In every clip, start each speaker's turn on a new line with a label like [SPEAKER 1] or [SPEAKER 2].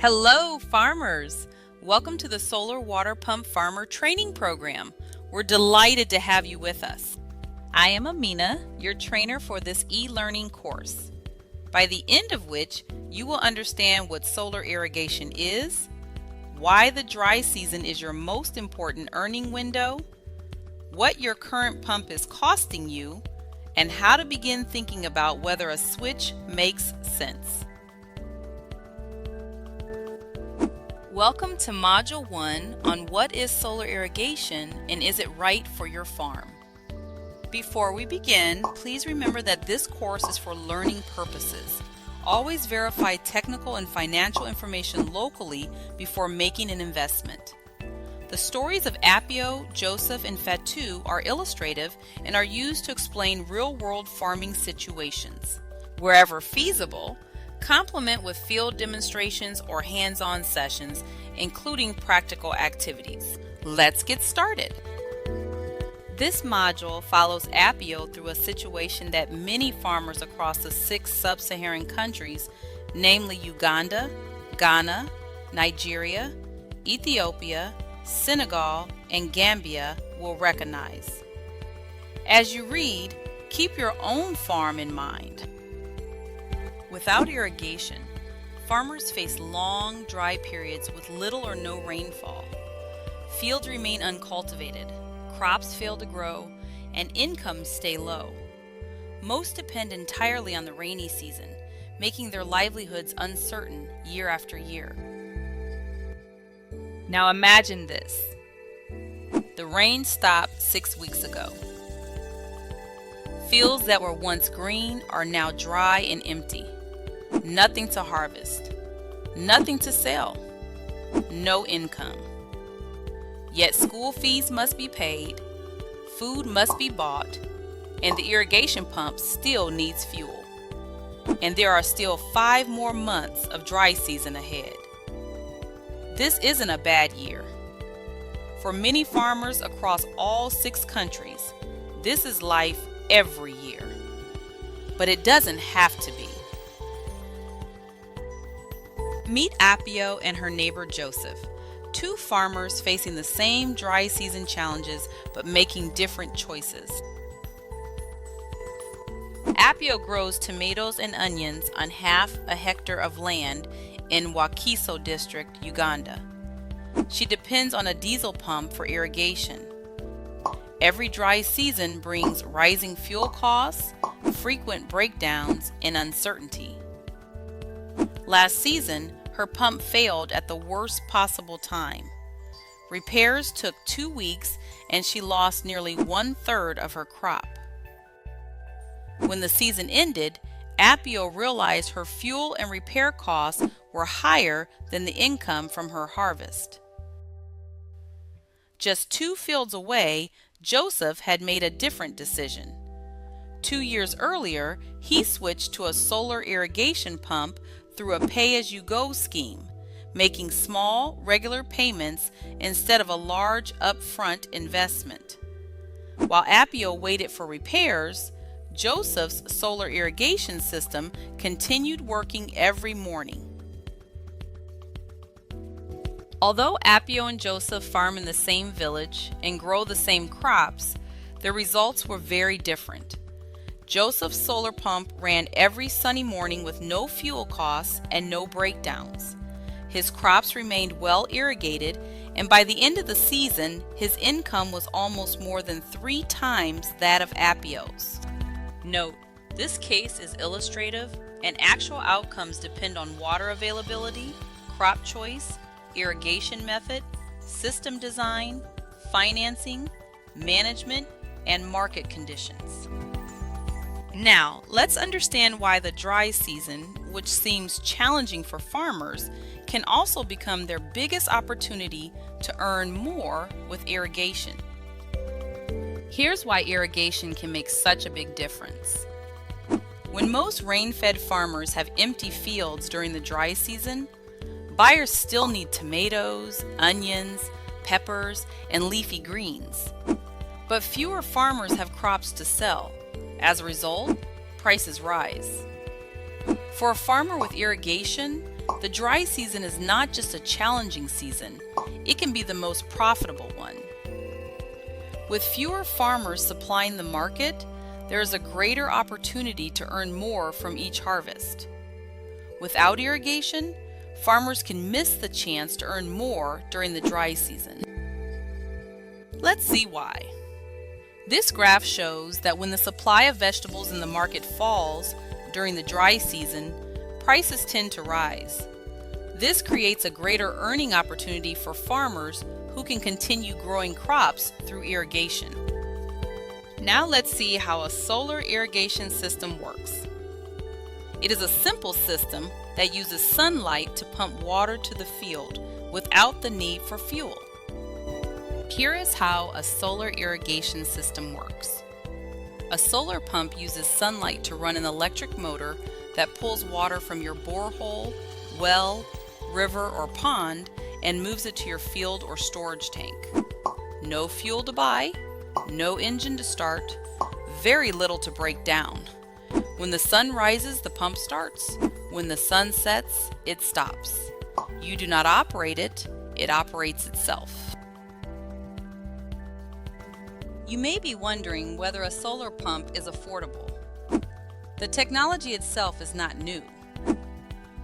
[SPEAKER 1] Hello, farmers! Welcome to the Solar Water Pump Farmer Training Program. We're delighted to have you with us. I am Amina, your trainer for this e-learning course, by the end of which you will understand what solar irrigation is, why the dry season is your most important earning window, what your current pump is costing you, and how to begin thinking about whether a switch makes sense. Welcome to Module 1 on what is solar irrigation and is it right for your farm. Before we begin, please remember that this course is for learning purposes. Always verify technical and financial information locally before making an investment. The stories of Apio, Joseph, and Fatu are illustrative and are used to explain real-world farming situations. Wherever feasible, complement with field demonstrations or hands-on sessions, including practical activities. Let's get started. This module follows Apio through a situation that many farmers across the 6 sub-Saharan countries, namely Uganda, Ghana, Nigeria, Ethiopia, Senegal, and Gambia, will recognize. As you read, keep your own farm in mind. Without irrigation, farmers face long, dry periods with little or no rainfall. Fields remain uncultivated, crops fail to grow, and incomes stay low. Most depend entirely on the rainy season, making their livelihoods uncertain year after year. Now imagine this. The rain stopped 6 weeks ago. Fields that were once green are now dry and empty. Nothing to harvest, nothing to sell, no income. Yet school fees must be paid, food must be bought, and the irrigation pump still needs fuel. And there are still 5 more months of dry season ahead. This isn't a bad year. For many farmers across all 6 countries, this is life every year. But it doesn't have to be. Meet Apio and her neighbor Joseph, 2 farmers facing the same dry season challenges but making different choices. Apio grows tomatoes and onions on half a hectare of land in Wakiso district, Uganda. She depends on a diesel pump for irrigation. Every dry season brings rising fuel costs, frequent breakdowns, and uncertainty. Last season, her pump failed at the worst possible time. Repairs took 2 weeks and she lost nearly 1/3 of her crop. When the season ended, Apio realized her fuel and repair costs were higher than the income from her harvest. Just 2 fields away, Joseph had made a different decision. 2 years earlier, he switched to a solar irrigation pump through a pay-as-you-go scheme, making small, regular payments instead of a large upfront investment. While Apio waited for repairs, Joseph's solar irrigation system continued working every morning. Although Apio and Joseph farm in the same village and grow the same crops, their results were very different. Joseph's solar pump ran every sunny morning with no fuel costs and no breakdowns. His crops remained well irrigated, and by the end of the season, his income was almost more than 3 times that of Apio's. Note, this case is illustrative, and actual outcomes depend on water availability, crop choice, irrigation method, system design, financing, management, and market conditions. Now, let's understand why the dry season, which seems challenging for farmers, can also become their biggest opportunity to earn more with irrigation. Here's why irrigation can make such a big difference. When most rain-fed farmers have empty fields during the dry season, buyers still need tomatoes, onions, peppers, and leafy greens. But fewer farmers have crops to sell. As a result, prices rise. For a farmer with irrigation, The dry season is not just a challenging season, it can be the most profitable one. With fewer farmers supplying the market, there is a greater opportunity to earn more from each harvest. Without irrigation, farmers can miss the chance to earn more during the dry season. Let's see why. This graph shows that when the supply of vegetables in the market falls during the dry season, prices tend to rise. This creates a greater earning opportunity for farmers who can continue growing crops through irrigation. Now let's see how a solar irrigation system works. It is a simple system that uses sunlight to pump water to the field without the need for fuel. Here is how a solar irrigation system works. A solar pump uses sunlight to run an electric motor that pulls water from your borehole, well, river, or pond and moves it to your field or storage tank. No fuel to buy, no engine to start, very little to break down. When the sun rises, the pump starts. When the sun sets, it stops. You do not operate it, it operates itself. You may be wondering whether a solar pump is affordable. The technology itself is not new.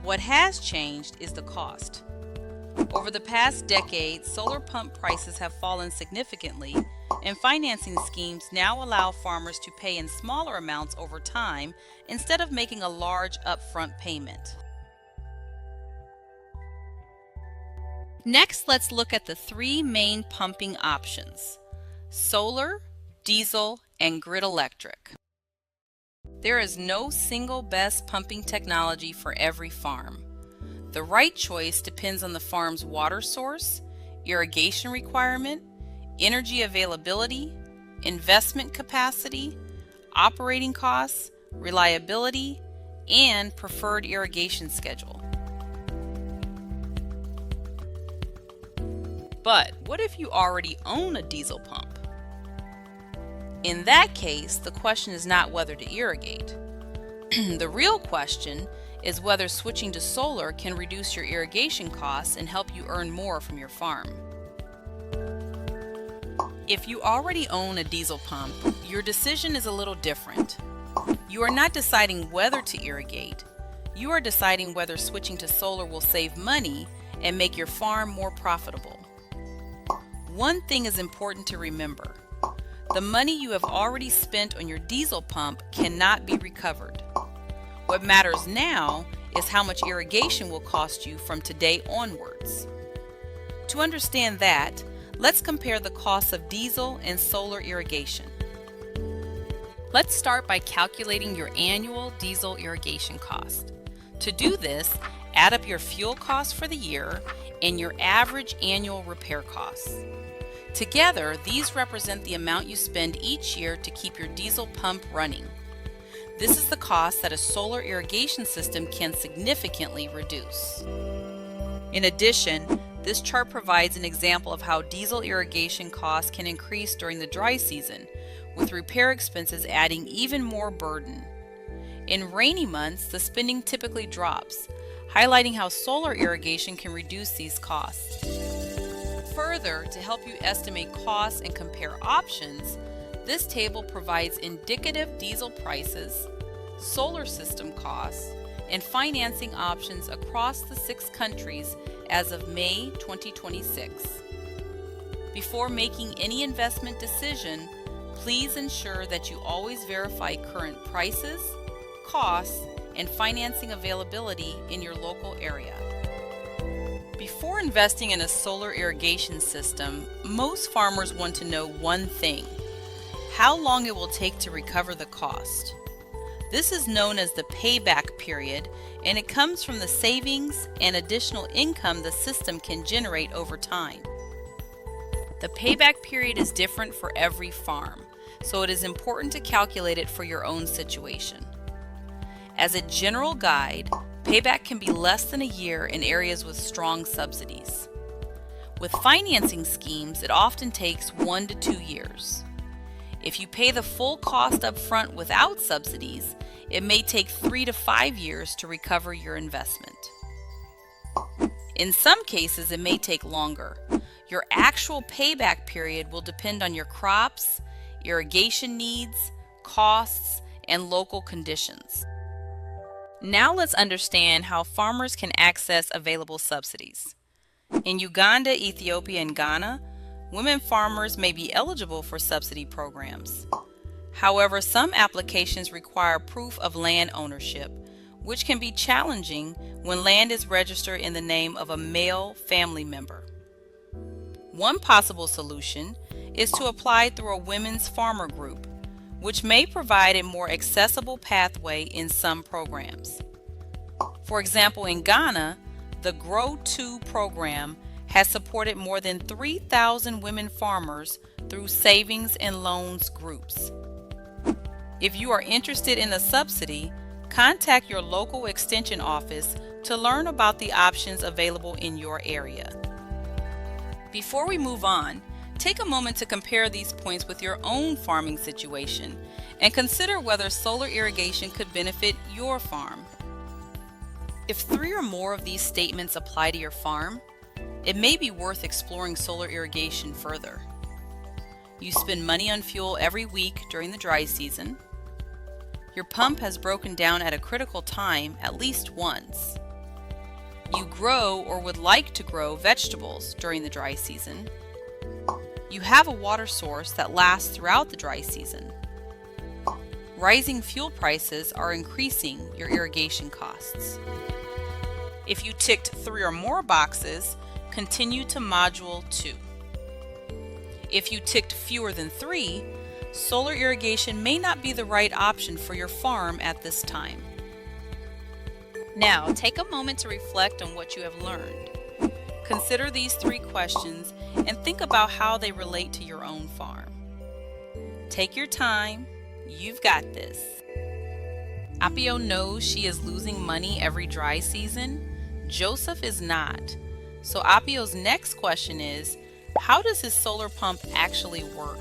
[SPEAKER 1] What has changed is the cost. Over the past decade, solar pump prices have fallen significantly, and financing schemes now allow farmers to pay in smaller amounts over time instead of making a large upfront payment. Next, let's look at the three main pumping options: solar, diesel, and grid electric. There is no single best pumping technology for every farm. The right choice depends on the farm's water source, irrigation requirement, energy availability, investment capacity, operating costs, reliability, and preferred irrigation schedule. But what if you already own a diesel pump? In that case, the question is not whether to irrigate. The real question is whether switching to solar can reduce your irrigation costs and help you earn more from your farm. If you already own a diesel pump, your decision is a little different. You are not deciding whether to irrigate. You are deciding whether switching to solar will save money and make your farm more profitable. One thing is important to remember. The money you have already spent on your diesel pump cannot be recovered. What matters now is how much irrigation will cost you from today onwards. To understand that, let's compare the costs of diesel and solar irrigation. Let's start by calculating your annual diesel irrigation cost. To do this, add up your fuel costs for the year and your average annual repair costs. Together, these represent the amount you spend each year to keep your diesel pump running. This is the cost that a solar irrigation system can significantly reduce. In addition, this chart provides an example of how diesel irrigation costs can increase during the dry season, with repair expenses adding even more burden. In rainy months, the spending typically drops, highlighting how solar irrigation can reduce these costs. Further, to help you estimate costs and compare options, this table provides indicative diesel prices, solar system costs, and financing options across the 6 countries as of May 2026. Before making any investment decision, please ensure that you always verify current prices, costs, and financing availability in your local area. Before investing in a solar irrigation system, most farmers want to know one thing: how long it will take to recover the cost. This is known as the payback period, and it comes from the savings and additional income the system can generate over time. The payback period is different for every farm, so it is important to calculate it for your own situation. As a general guide, payback can be less than a year in areas with strong subsidies. With financing schemes, it often takes 1 to 2 years. If you pay the full cost up front without subsidies, it may take 3 to 5 years to recover your investment. In some cases, it may take longer. Your actual payback period will depend on your crops, irrigation needs, costs, and local conditions. Now let's understand how farmers can access available subsidies. In Uganda, Ethiopia, and Ghana, women farmers may be eligible for subsidy programs. However, some applications require proof of land ownership, which can be challenging when land is registered in the name of a male family member. One possible solution is to apply through a women's farmer group, which may provide a more accessible pathway in some programs. For example, in Ghana, the Grow 2 program has supported more than 3,000 women farmers through savings and loans groups. If you are interested in a subsidy, contact your local extension office to learn about the options available in your area. Before we move on, take a moment to compare these points with your own farming situation and consider whether solar irrigation could benefit your farm. If 3 or more of these statements apply to your farm, it may be worth exploring solar irrigation further. You spend money on fuel every week during the dry season. Your pump has broken down at a critical time at least once. You grow or would like to grow vegetables during the dry season. You have a water source that lasts throughout the dry season. Rising fuel prices are increasing your irrigation costs. If you ticked 3 or more boxes, continue to Module 2. If you ticked fewer than 3, solar irrigation may not be the right option for your farm at this time. Now, take a moment to reflect on what you have learned. Consider these 3 questions and think about how they relate to your own farm. Take your time. You've got this. Apio knows she is losing money every dry season. Joseph is not. So Apio's next question is, how does his solar pump actually work?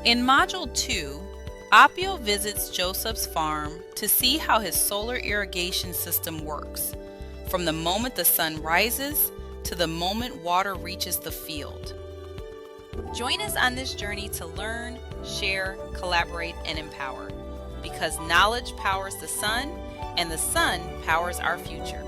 [SPEAKER 1] In Module 2, Apio visits Joseph's farm to see how his solar irrigation system works, from the moment the sun rises to the moment water reaches the field. Join us on this journey to learn, share, collaborate, and empower, because knowledge powers the sun, and the sun powers our future.